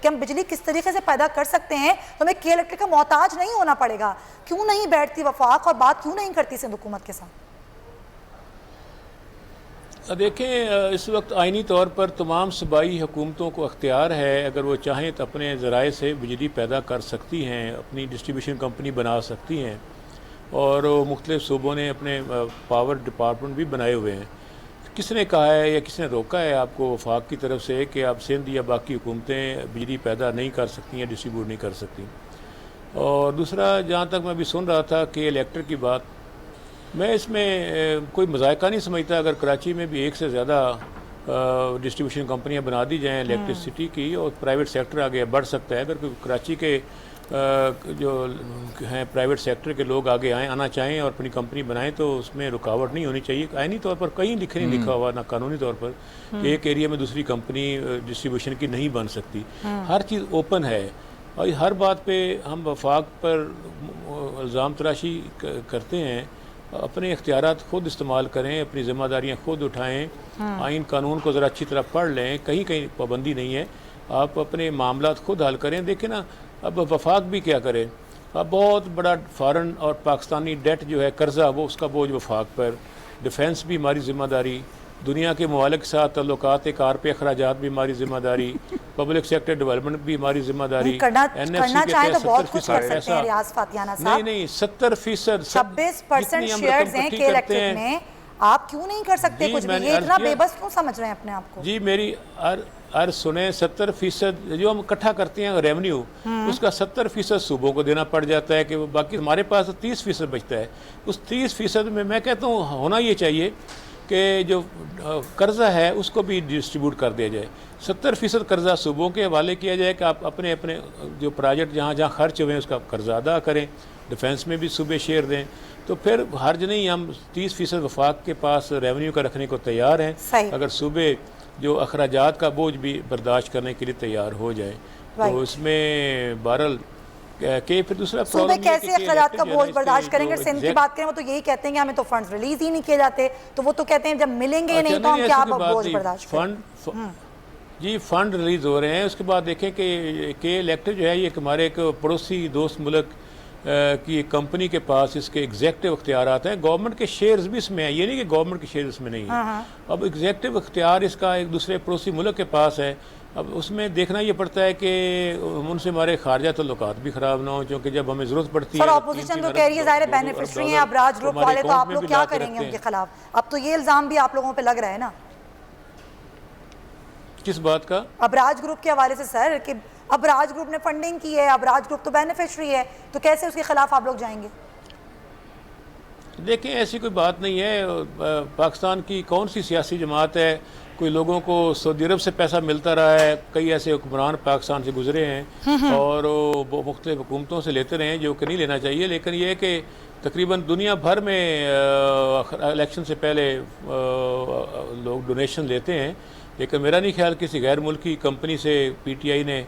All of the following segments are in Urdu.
کہ ہم بجلی کس طریقے سے پیدا کر سکتے ہیں تو ہمیں کے الیکٹرک کا محتاج نہیں ہونا پڑے گا. کیوں نہیں بیٹھتی وفاق اور بات کیوں نہیں کرتی سندھ حکومت کے ساتھ؟ دیکھیں اس وقت آئینی طور پر تمام صوبائی حکومتوں کو اختیار ہے، اگر وہ چاہیں تو اپنے ذرائع سے بجلی پیدا کر سکتی ہیں، اپنی ڈسٹریبیوشن کمپنی بنا سکتی ہیں، اور مختلف صوبوں نے اپنے پاور ڈپارٹمنٹ بھی بنائے ہوئے ہیں. کس نے کہا ہے یا کس نے روکا ہے آپ کو وفاق کی طرف سے کہ آپ سندھ یا باقی حکومتیں بجلی پیدا نہیں کر سکتی ہیں، ڈسٹریبیوٹ نہیں کر سکتی؟ اور دوسرا، جہاں تک میں ابھی سن رہا تھا کہ الیکٹرک کی بات، میں اس میں کوئی مذائقہ نہیں سمجھتا اگر کراچی میں بھی ایک سے زیادہ ڈسٹریبیوشن کمپنیاں بنا دی جائیں الیکٹرسٹی کی، اور پرائیویٹ سیکٹر آگے بڑھ سکتا ہے. اگر کراچی کے جو ہیں پرائیویٹ سیکٹر کے لوگ آگے آنا چاہیں اور اپنی کمپنی بنائیں تو اس میں رکاوٹ نہیں ہونی چاہیے. آئینی طور پر کہیں نہیں لکھا ہوا نہ قانونی طور پر کہ ایک ایریا میں دوسری کمپنی ڈسٹریبیوشن کی نہیں بن سکتی. ہر چیز اوپن ہے، اور ہر بات پہ ہم وفاق پر الزام تراشی کرتے ہیں. اپنے اختیارات خود استعمال کریں، اپنی ذمہ داریاں خود اٹھائیں، آئین قانون کو ذرا اچھی طرح پڑھ لیں. کہیں پابندی نہیں ہے، آپ اپنے معاملات خود حل کریں. دیکھیں نا، اب وفاق بھی کیا کرے؟ اب بہت بڑا فارن اور پاکستانی ڈیٹ جو ہے، قرضہ، وہ اس کا بوجھ وفاق پر. ڈیفینس بھی ہماری ذمہ داری، دنیا کے ممالک کے ساتھ تعلقات کار پہ اخراجات بھی ہماری ذمہ داری، پبلک سیکٹر ڈیولپمنٹ بھی ہماری ذمہ داری. کرنا چاہیں تو بہت کچھ کر سکتے ہیں ریاض فاتحانہ صاحب. نہیں 70%، 26% شیئرز ہیں کے الیکٹرک میں. آپ کیوں نہیں کر سکتے کچھ بھی؟ یہ اتنا بے بس کیوں سمجھ رہے ہیں اپنے آپ کو؟ جی میری عرض سنیں، 70% جو ہم اکٹھا کرتے ہیں ریونیو، اس کا 70% صوبوں کو دینا پڑ جاتا ہے، کہ باقی ہمارے پاس 30% بچتا ہے. اس 30% میں کہتا ہوں ہونا یہ چاہیے کہ جو قرضہ ہے اس کو بھی ڈسٹریبیوٹ کر دیا جائے. 70% قرضہ صوبوں کے حوالے کیا جائے کہ آپ اپنے جو پروجیکٹ جہاں خرچ ہوئے ہیں اس کا قرضہ ادا کریں. ڈیفینس میں بھی صوبے شیئر دیں، تو پھر حرج نہیں. ہم 30% وفاق کے پاس ریونیو کا رکھنے کو تیار ہیں، اگر صوبے جو اخراجات کا بوجھ بھی برداشت کرنے کے لیے تیار ہو جائیں. تو اس میں بہرحال کہ پھر دوسرا صوبے کیسے اخراجات کا بوجھ برداشت کریں گے؟ سندھ کی بات کریں وہ تو یہی کہتے ہیں کہ ہمیں تو فنڈز ریلیز ہی نہیں کیے جاتے، تو وہ تو کہتے ہیں جب ملیں گے نہیں تو ہم کیا بوجھ برداشت کریں. جی فنڈ ریلیز ہو رہے ہیں. اس کے بعد دیکھیں کہ الیکٹرک جو ہے یہ ہمارے ایک پڑوسی دوست ملک کی ایک کمپنی کے پاس اس کے ایگزیکٹو اختیارات ہیں. گورنمنٹ کے شیئرز بھی اس میں ہیں، یہ نہیں کہ گورنمنٹ کے شیئرز اس میں نہیں ہیں. اب ایگزیکٹو اختیار اس کا ایک دوسرے پڑوسی ملک کے پاس ہے. اب اس میں دیکھنا یہ پڑتا ہے کہ ان سے ہمارے خارجہ تعلقات بھی خراب نہ ہوں، کیونکہ جب ہمیں ضرورت پڑتی ہے. سر اپوزیشن تو کہہ رہی ہے ظاہر بینیفیشری ہیں ابراج گروپ والے، تو آپ لوگ کیا کریں گے ان کے خلاف؟ اب تو یہ الزام بھی آپ لوگوں پہ لگ رہا ہے نا کس بات کا؟ ابراج گروپ کے حوالے سے سر، کہ ابراج گروپ نے فنڈنگ کی ہے، ابراج گروپ تو بینیفیشری ہے، تو کیسے اس کے خلاف آپ لوگ جائیں گے؟ دیکھیں ایسی کوئی بات نہیں ہے. پاکستان کی کون سی سیاسی جماعت ہے، کوئی لوگوں کو سعودی عرب سے پیسہ ملتا رہا ہے. کئی ایسے حکمران پاکستان سے گزرے ہیں اور وہ مختلف حکومتوں سے لیتے رہے ہیں، جو کہ نہیں لینا چاہیے. لیکن یہ ہے کہ تقریباً دنیا بھر میں الیکشن سے پہلے لوگ ڈونیشن لیتے ہیں. لیکن میرا نہیں خیال کسی غیر ملکی کمپنی سے پی ٹی آئی نے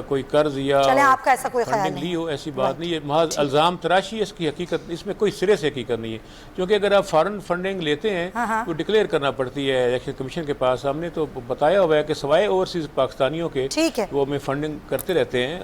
کوئی قرض یا آپ کا ایسا کوئی خیال فنڈنگ لی ہو، ایسی بات نہیں ہے. محض الزام تراشی اس کی حقیقت، اس میں کوئی سرے سے حقیقت نہیں ہے. کیونکہ اگر آپ فارن فنڈنگ لیتے ہیں تو ڈکلیئر کرنا پڑتی ہے الیکشن کمیشن کے پاس. ہم نے تو بتایا ہوا ہے کہ سوائے اوورسیز پاکستانیوں کے وہ ہمیں فنڈنگ کرتے رہتے ہیں.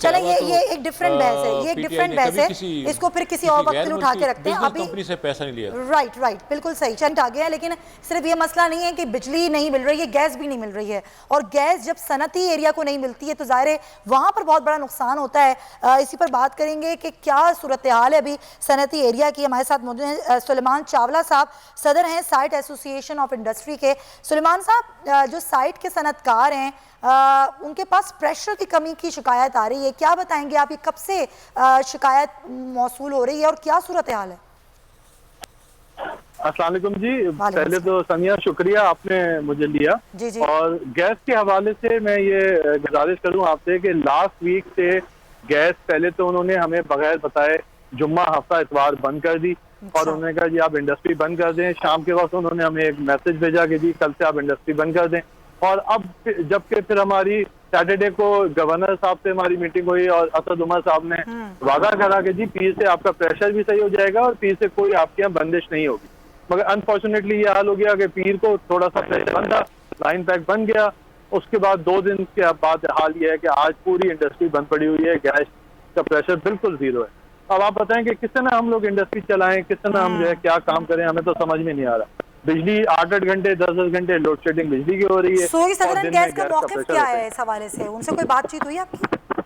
چلیں یہ ایک ڈفرینٹ بحث ہے، یہ ایک ڈفرینٹ بحث ہے، اس کو پھر کسی اور وقت اٹھا کے رکھتے ہیں. ابھی کمپنی سے پیسہ نہیں لیا. رائٹ بالکل صحیح چند آ گیا. لیکن صرف یہ مسئلہ نہیں ہے کہ بجلی نہیں مل رہی ہے، گیس بھی نہیں مل رہی ہے. اور گیس جب صنعتی ایریا کو نہیں ملتی ہے تو ظاہر ہے وہاں پر بہت بڑا نقصان ہوتا ہے. اسی پر بات کریں گے کہ کیا صورتحال ہے ابھی صنعتی ایریا کی. ہمارے ساتھ موجود ہیں سلیمان چاولہ صاحب، صدر ہیں سائٹ ایسوسی ایشن آف انڈسٹری کے. سلیمان صاحب، جو سائٹ کے صنعت کار ہیں ان کے پاس پریشر کی کمی کی شکایت آ رہی ہے، کیا بتائیں گے آپ، یہ کب سے شکایت موصول ہو رہی ہے اور کیا صورتحال ہے؟ السلام علیکم جی. پہلے تو سمیہ شکریہ آپ نے مجھے لیا. اور گیس کے حوالے سے میں یہ گزارش کروں آپ سے کہ لاسٹ ویک سے گیس پہلے تو انہوں نے ہمیں بغیر بتائے جمعہ ہفتہ اتوار بند کر دی، اور انہوں نے کہا جی آپ انڈسٹری بند کر دیں. شام کے وقت انہوں نے ہمیں ایک میسج بھیجا کہ جی کل سے آپ انڈسٹری بند کر دیں. اور اب جبکہ پھر ہماری سیٹرڈے کو گورنر صاحب سے ہماری میٹنگ ہوئی اور اسد عمر صاحب نے وعدہ کرا کہ جی پیر سے آپ کا پریشر بھی صحیح ہو جائے گا اور پیر سے کوئی آپ کے یہاں بندش نہیں ہوگی. مگر انفارچونیٹلی یہ حال ہو گیا کہ پیر کو تھوڑا سا پریشر بند تھا، لائن پیک بن گیا. اس کے بعد 2 دن کے بعد حال یہ ہے کہ آج پوری انڈسٹری بند پڑی ہوئی ہے, گیس کا پریشر بالکل زیرو ہے. اب آپ بتائیں کہ کس طرح ہم لوگ انڈسٹری چلائیں, کس طرح ہم جو ہے کیا کام کریں, ہمیں تو سمجھ میں نہیں آ رہا. بجلی 8-8 گھنٹے 10-10 گھنٹے لوڈ شیڈنگ بجلی کی ہو رہی ہے. سوئی صدرن گیس کا موقف کیا ہے اس حوالے سے, ان سے کوئی بات چیت ہوئی آپ کی؟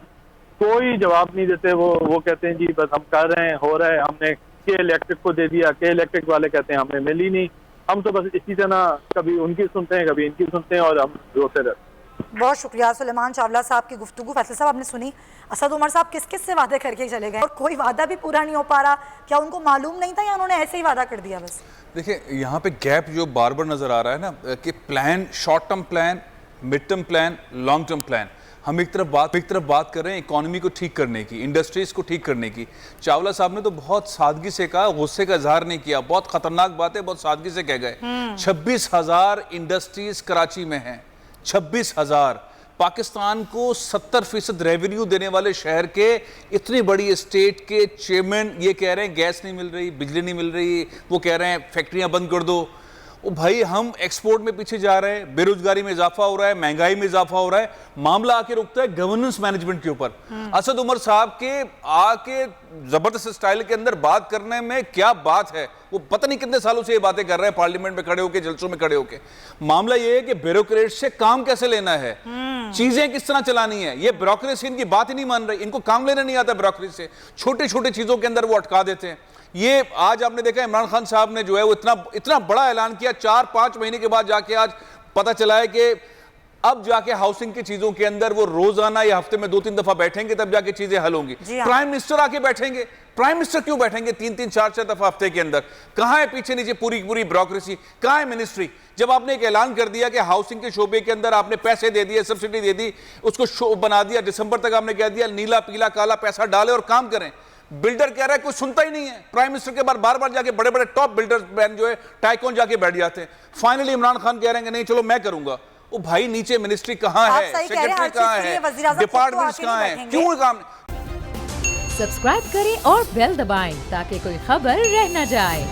کوئی جواب نہیں دیتے. وہ کہتے ہیں جی بس ہم کر رہے ہیں, ہو رہا ہے, ہم نے کے الیکٹرک کو دے دیا, کے الیکٹرک والے کہتے ہیں ہمیں ملی نہیں. ہم تو بس اسی طرح کبھی ان کی سنتے ہیں کبھی ان کی سنتے ہیں اور ہم روتے رہتے ہیں. بہت شکریہ سلیمان چاولہ صاحب کی گفتگو. فیصل صاحب آپ نے سنی اسد عمر صاحب کس کس سے وعدے کر کے چلے گئے اور کوئی وعدہ بھی پورا نہیں ہو پا رہا. کیا ان کو معلوم نہیں تھا یا انہوں نے ایسے ہی وعدہ کر دیا بس؟ دیکھیں یہاں پہ گیپ جو بار بار نظر آ رہا ہے نا کہ plan, short term plan, mid term plan, long term plan. ہم ایک طرف بات کر رہے ہیں اکانومی کو ٹھیک کرنے کی, انڈسٹریز کو ٹھیک کرنے کی. چاولہ صاحب نے تو بہت سادگی سے کہا, غصے کا اظہار نہیں کیا, بہت خطرناک بات ہے, بہت سادگی سے کہہ گئے. 26,000 انڈسٹریز کراچی میں ہیں, 26,000. پاکستان کو 70% ریونیو دینے والے شہر کے اتنی بڑی اسٹیٹ کے چیئرمین یہ کہہ رہے ہیں گیس نہیں مل رہی, بجلی نہیں مل رہی, وہ کہہ رہے ہیں فیکٹریاں بند کر دو. بھائی ہم ایکسپورٹ میں پیچھے جا رہے ہیں, بے روزگاری میں اضافہ ہو رہا ہے, مہنگائی میں اضافہ ہو رہا ہے, معاملہ آ کے رکتا ہے گورننس مینجمنٹ کے اوپر. اسد عمر صاحب کے آ کے زبردست اسٹائل کے اندر بات کرنے میں کیا بات ہے, وہ پتہ نہیں کتنے سالوں سے یہ باتیں کر رہے ہیں پارلیمنٹ میں کھڑے ہو کے, جلسوں میں کھڑے ہو کے. معاملہ یہ ہے کہ بیوروکریٹ سے کام کیسے لینا ہے, چیزیں کس طرح چلانی ہے. یہ بیوروکریسی ان کی بات ہی نہیں مان رہی, ان کو کام لینا نہیں آتا بیوروکریسی سے. چھوٹے چھوٹے چیزوں کے اندر وہ اٹکا دیتے ہیں. یہ آج آپ نے دیکھا عمران خان صاحب نے جو ہے وہ اتنا بڑا اعلان کیا, 4-5 مہینے کے بعد جا کے آج پتہ چلا ہے کہ اب جا کے ہاؤسنگ کی چیزوں کے اندر وہ روزانہ یا ہفتے میں 2-3 دفعہ بیٹھیں گے, تب جا کے چیزیں حل ہوں گی. پرائم منسٹر آ کے بیٹھیں گے, پرائم منسٹر کیوں بیٹھیں گے 3-3 4-4 دفعہ ہفتے کے اندر؟ کہاں ہے پیچھے نیچے پوری بیوروکریسی, کہاں ہے منسٹری؟ جب آپ نے ایک اعلان کر دیا کہ ہاؤسنگ کے شعبے کے اندر آپ نے پیسے دے دیے, سبسڈی دے دی, اس کو شو بنا دیا, دسمبر تک آپ نے کہہ دیا نیلا پیلا کالا پیسہ ڈالے اور کام کریں. بلڈر کہہ رہا ہے کوئی سنتا ہی نہیں ہے. پرائم منسٹر کے بار بار جا کے بڑے بڑے ٹاپ بلڈر مین جو ہے ٹائکون جا کے بیٹھ جاتے ہیں. فائنلی عمران خان کہہ رہے ہیں کہ نہیں چلو میں کروں گا. وہ بھائی نیچے منسٹری کہاں ہے, سیکرٹری کہاں ہے, ڈپارٹمنٹس کہاں ہیں, کیوں کام؟ سبسکرائب کریں اور بیل دبائیں تاکہ کوئی خبر رہ نہ جائے.